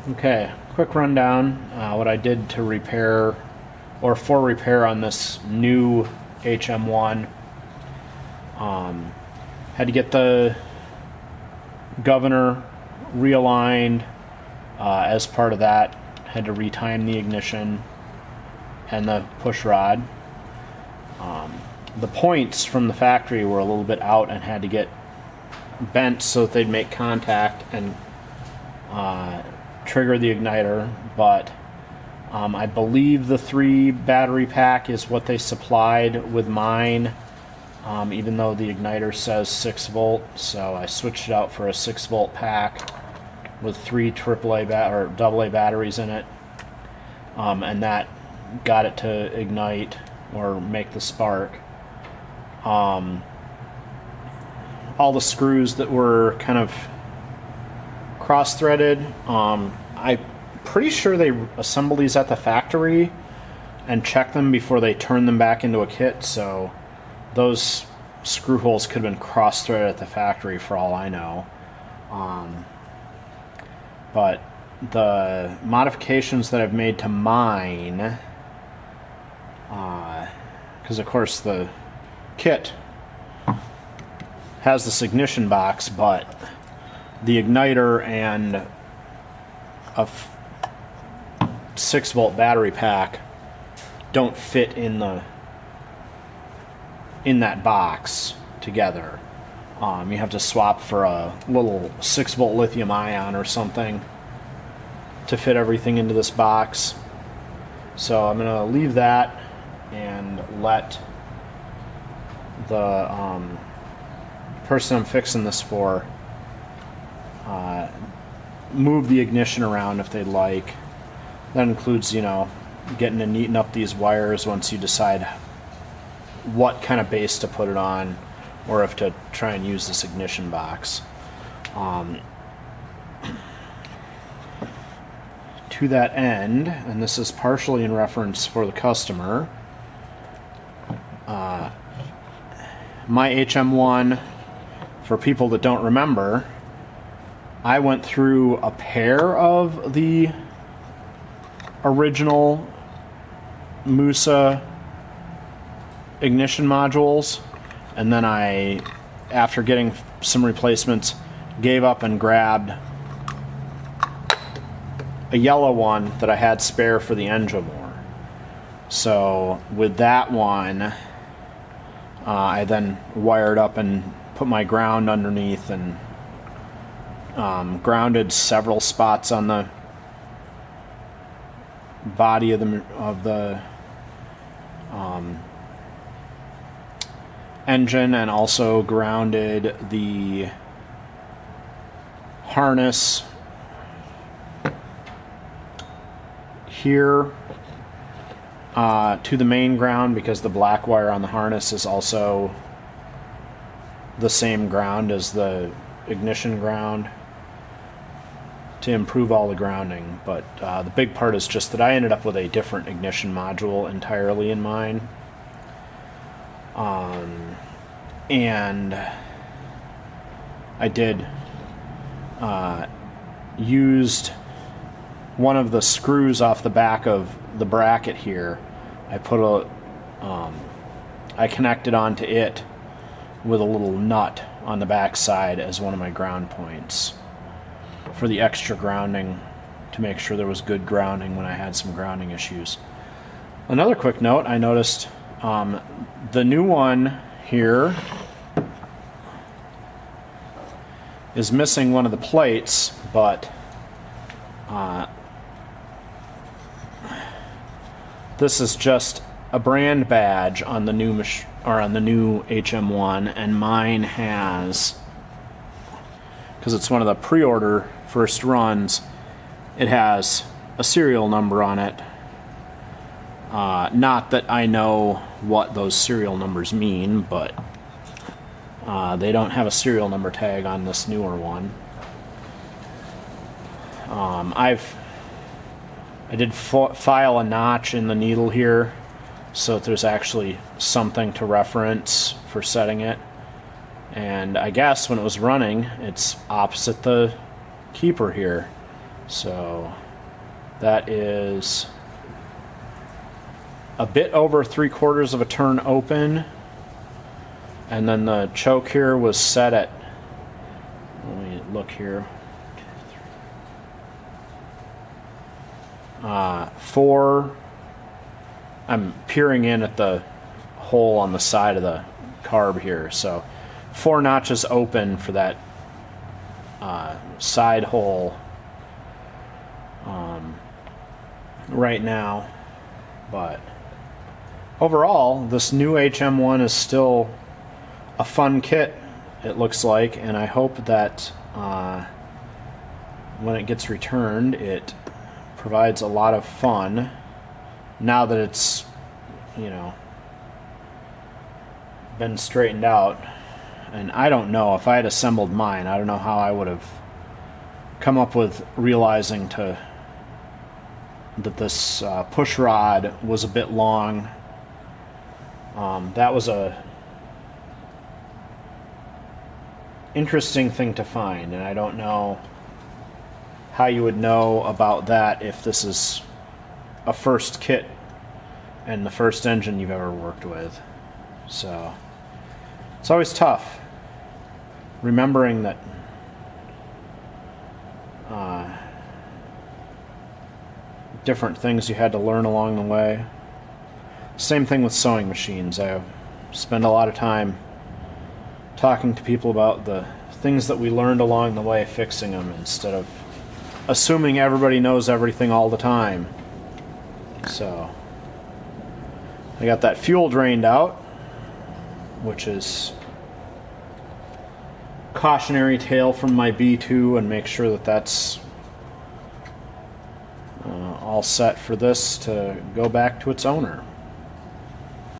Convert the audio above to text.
Okay, quick rundown. What I did to repair, or for repair on this new HM-01. Had to get the governor realigned. As part of that, had to retime the ignition and the push rod. The points from the factory were a little bit out and had to get bent so that they'd make contact and trigger the igniter, but I believe the 3 battery pack is what they supplied with mine, even though the igniter says 6 volt, so I switched it out for a 6 volt pack with 3 AA or AA batteries in it, and that got it to ignite or make the spark. All the screws that were kind of cross-threaded, I'm pretty sure they assemble these at the factory and check them before they turn them back into a kit, so those screw holes could have been cross-threaded at the factory for all I know. But the modifications that I've made to mine, because of course the kit has this ignition box, but the igniter and a 6 volt battery pack don't fit in that box together. You have to swap for a little 6 volt lithium ion or something to fit everything into this box. So I'm going to leave that and let the person I'm fixing this for move the ignition around if they'd like. That includes, you know, getting and neaten up these wires once you decide what kind of base to put it on, or if to try and use this ignition box. To that end, and this is partially in reference for the customer, my HM-01, for people that don't remember, I went through a pair of the original Musa ignition modules, and then I, after getting some replacements, gave up and grabbed a yellow one that I had spare for the engine war. So with that one, I then wired up and put my ground underneath and grounded several spots on the body of the engine, and also grounded the harness here to the main ground, because the black wire on the harness is also the same ground as the ignition ground, to improve all the grounding. But the big part is just that I ended up with a different ignition module entirely in mine. And I did used one of the screws off the back of the bracket here. I put I connected onto it with a little nut on the back side as one of my ground points for the extra grounding, to make sure there was good grounding when I had some grounding issues. Another quick note, I noticed the new one here is missing one of the plates, but this is just a brand badge on the new on the new HM-01, and mine has, because it's one of the pre-order first runs, it has a serial number on it. Not that I know what those serial numbers mean, but they don't have a serial number tag on this newer one. I did file a notch in the needle here, so that there's actually something to reference for setting it. And I guess when it was running, it's opposite the keeper here. So that is a bit over 3/4 of a turn open, and then the choke here was set at, let me look here, 4. I'm peering in at the hole on the side of the carb here, so 4 notches open for that side hole right now. But overall, this new HM-01 is still a fun kit, it looks like, and I hope that when it gets returned, it provides a lot of fun now that it's, you know, been straightened out. And I don't know, if I had assembled mine, I don't know how I would have come up with realizing that this push rod was a bit long. That was a interesting thing to find, and I don't know how you would know about that if this is a first kit and the first engine you've ever worked with. So it's always tough remembering that different things you had to learn along the way. Same thing with sewing machines. I spend a lot of time talking to people about the things that we learned along the way fixing them, instead of assuming everybody knows everything all the time. So I got that fuel drained out, which is cautionary tale from my B2, and make sure that that's all set for this to go back to its owner.